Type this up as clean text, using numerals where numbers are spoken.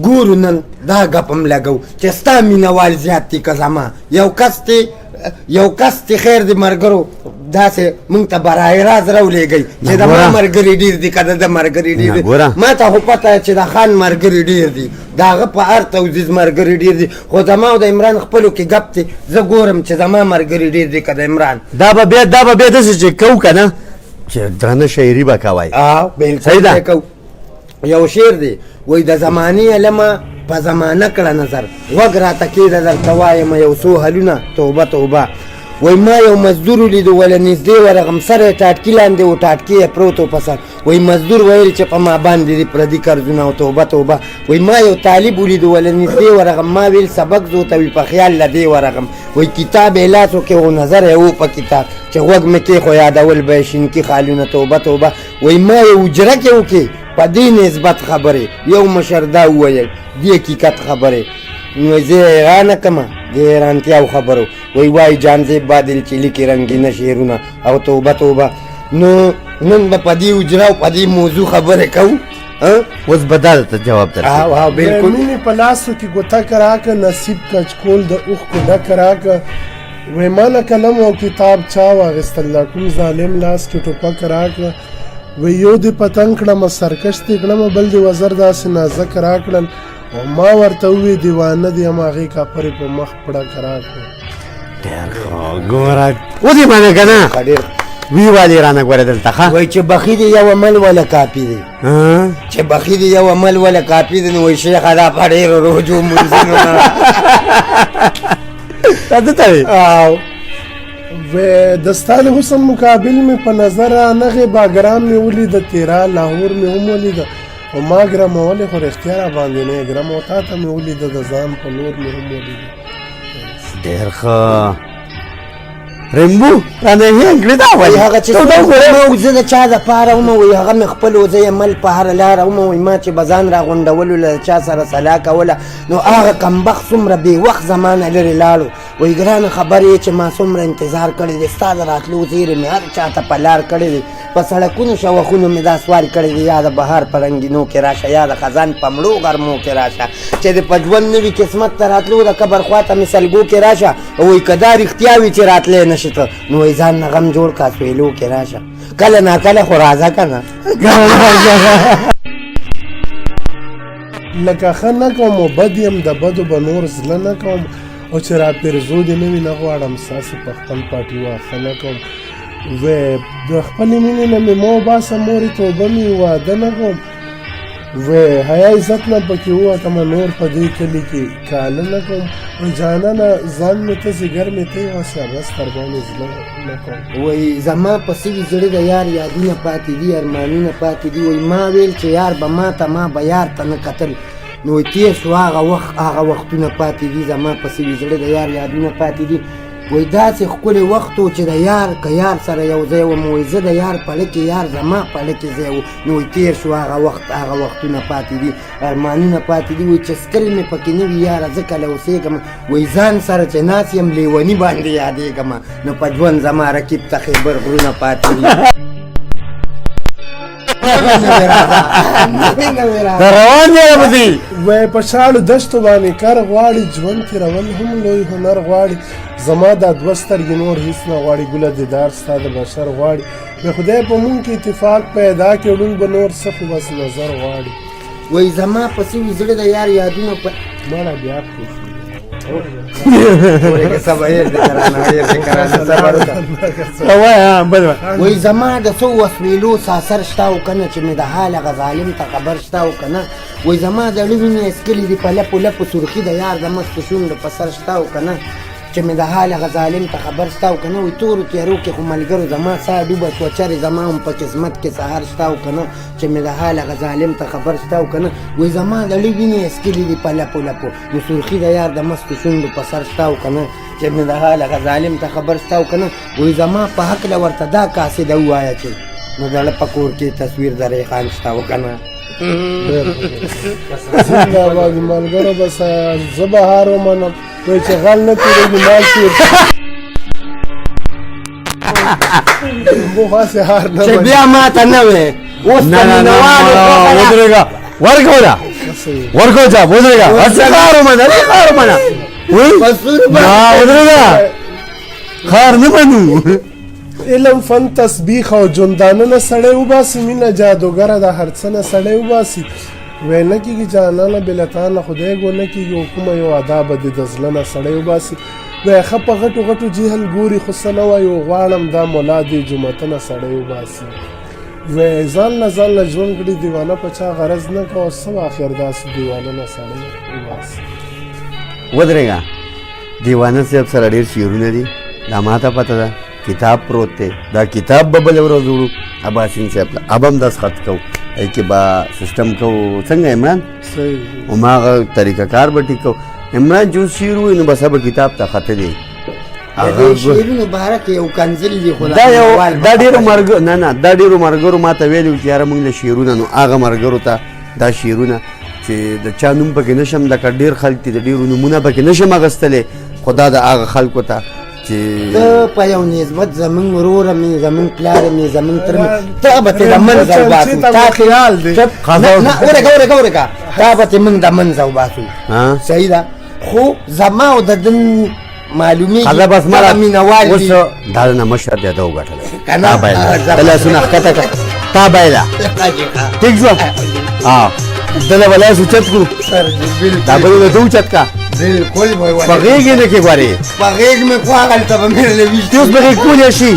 ګورو نن دا ګپ هم لګو چې ستا مینهوال زیات دي که زما یو کس چې خیر د ملګرو داسې موږ ته برای راز راولېږئ چې د ما ملګري ډېر دي که د ده ملګري ډېر دي ما ته خو پته چې د خان ملګري ډېر دي د هغه په هر توزیز ملګري ډېر دي خو زما او د عمران خپلو کې ګپ دی زه ګورم چې زما ملګري ډېر دي که د عمران دا به بیا داسې چې کوو که نه چې درنه شاعري به کوئ بلکل کوو یو شعر دی وایي د زمانې علمه په زمانه کړه نظر غوږ راته کېده درته وایم یو څو حلونه توبه توبه وای ما یو مزدور ولیدو وله نږدې ورغم سر یې ټاټکي لاندې و ټاټکي یې پروت و په سر وای مزدور ویل چې په ما باندې دي پردي قرضونه او توبه توبه وای ما یو طالب ولیدو وله نږدې ورغم ما ویل سبق زو ته وي په خیال له دې ورغم وای کتاب یې لاس وکې و نظر یې و په کتاب چې غوږ مې کېښو یادول به یې شینکي خالونه توبه توبه وای ما یو اجره کې وکې په دې نسبت خبرې یو مشر دا وویل دې حقیقت خبرې نو زه یې حیرانه کړمه د حیرانتیاو خبرو وایي جانزیب بادل چې لیکي رنګینه شعرونه او توبه توبه نو نن به په دې اجره او په دې موضوع خبرې کوو اوس به دا درته جواب درکړم بالکل مینې په لاسو کې ګوته کراکه نصیب کچکول د اوښکو ډک راکه وای ما نه قلم او کتاب چا واخیستل لا کوم ظالم لاس کې ټوپک راکړه وی یو دې پتنګ کړم سرکش دې کړم بل دې وزر داسې نازک راکړل او ما ورته ووی دیوانه دې هم هغې کاپرې په مخ پړک راکړه ډېر ښه ګوره ودې منې که نه وی والې رانه ګوره دلته ښه وایي چې بخي دې یو عمل وله کاپي دی چې بخي دې یو عمل وله کاپي دی نو وایي شیخه دا په ډېرو روجو منځونو نه دا دته وي و د ستا د حسن مقابل مې په نظر رانغې باګرام مې ولید تیرا لاهور مې هم ولید او ما ګرمولې خو رښتیا را باندې نه ګرم او تا ته مې ولید د ځان په لور مې هم ولید ډېر ښه رمبو رانه یې انګلې دا وایي هغه چې ما زه د چا دپاره ومه وایي هغه مې خپل و زه یې مل په هره لاره ومه وایي ما چې به ځان راغونډولو له چا سره سلا کوله نو هغه کمبخت څومره بې وخت زمانه لرې لاړو وایي ګرانه خبرې چې ما څومره انتظار کړی دی ستا د راتلو زیرې مې هر چا ته په لار کړی دی په سړکونو شوخونو مې دا سوال کړی دی یا د بهار په رنګینو کې راشه یا د خزان په مړو غرمو کې راشه چې د په ژوند نوي قسمت ته راتلو د قبر خوا ته مې سلګو کې راشه وایي که دا رښتیا وي چې راتلی نه شي ته نو وایي ځان نه غم جوړ کا سویلو کې راشه کله ناکله خو راځه که نه لکه ښه نه کوم او بد یم د بدو به نور زله نه کوم او چې را پیرزو دې نه وي نه غواړم ستاسې په خپل پاټي واښه نه کوم و د خپلې مینې نه مې مو باسه مورې توبه مې واده نه کوم و حیا عزت نه پکې ووتمه نور په دې کلي کې کاله نه کوم او جانانه ځان مې ته ځګر مې ته یې وسه بس تر باندې زړه نه کوم وایي زما په سوي زړه د یار یادونه پاتې دي ارمانونه پاتې دي وایي ما ویل چې یار به ما ته ما به یار ته نه کتل نو تیر شو هغه وختونه پاتې دي زما په سوي زړه د یار یادونه پاتې دي وایي داسې ښکلی وخت و چې د یار که یار سره یو ځای وم وایي زه د یار پړه کې یار زما پړه کې ځای و نو وایي تیر شو هغه وختونه پاتې دي ارمانونه پاتې دي وایي چې سکل مې پکې نه وي یاره زه کله اوسېږم وایي ځان سره چې ناست یم لیوني باندې یادېږم نو په ژوند زما رقیب ته خیبر غرونه پاتې دي روان دی رمزي وای په شاړو دشتو باندې کار غواړي ژوند تېرول هم لوی هنر غواړي زما دا دوه سترګې نور هېڅ نه غواړي ګله دیدار ستا د بشر غواړي د خدای په مونږ کې اتفاق پیدا کړي ړوند به نور څه خو بس نظر غواړي وایي زما په سوي زړه د یار یادونه مړه بیا وایي زما د څو وسویلو ساسر شته او که نه چې مې د حال هغه ظالم ته خبر شته او که نه وایي زما د زړه وینې اسکلي دي په لپو لپو سرخي د یار د مستو شونډو په سر شته او که نه چې مې د حال هغه ظالم ته خبر شته او که نه وایي تورو تیارو کې خو ملګرو زما ساه ډوبه شوه چرې زما هم په قسمت کې سهار شته او که نه چې مې د حال هغه ظالم ته خبر شته او که نه وایي زما د زړه وینې اسکلي دي په لپو لپو نو سرخي د یار د مستو شونډو په سر شته او که نه چې مې د حال هغه ظالم ته خبر شته او که نه وایي زما په هکله ورته دا قاصده ووایه چې نو د زړه په کور کې تصویر د ریحان شته او که نه زنده‌باد ملګرو بس زه بهار ومنم وایي چې غل نه تېرېږي مال تېر بخاسې هار نه چې بیا ماته نه وې اوس په مینهوالو ورکوله ورکو چا ودرېږه هسې خار ومنه خار ومنه نه ودرېږه خار نه منو علم فن تسبیح او جندانه سړی وباسي مینه جادوګره د هر څه نه سړی وباسي وی نه کېږي جانانه بلتانه خدای ګو نه کېږي حکومه یو ادا به دې د زړه نه سړی وباسي وی ښه په غټو غټو جهل ګوري خو څه نه وایي غواړم دا ملا دې جومته نه سړی وباسي وی ځان نه ژوند کړي دیوانه په چا غرض نه کوه څه اخر داسې دیوانه نه سړی وباسي ودرېږه دیوانه صاحب سره ډېر شعرونه دي دا ماته پته ده کتاب پروت دی دا کتاب به بله ورځ وړو اباسین صاحب ته اب هم داس خط کوو ای کې به سسټم کوو څنګه عمران هماغه طریقه کار به ټیک کوو عمران جو شعر ووایي نو بس به کتاب ته خطه دی شعرونو باره کې یو کنزل دی خو دا ډېرو مرګو نه دا ډېرو مرګرو ما ته ویلي چې یاره مونږ له شعرونه نو هغه مرګرو ته دا شعرونه چې د چا نوم پکې نشم لکه ډېر خلک دي د ډېرو نومونه پکې نشم اخیستلی خو دا د هغه خلکو ته چې ته په یو نسبت زمونږ وروره مې زمونږ پلاره مې زمونږ تر مې ته به ترې د منځه وباسو تا خیال دی ورکه تا به ترې موږ د منځه وباسو صحیح ده خو زما او د دن معلومیږي بس مړه مینهوال دي دا نه مشر دی دا وګټله که نه تا بایله لاسونه ښکته کړه تا بایله ټیک شو دله به لاس اوچت کړو دا بل به ته اوچت کا بالکل په غېږ یې نه کې ګورې په غېږ مې خو هغلته به مې له ویشتي اوس به غېږ کولی شي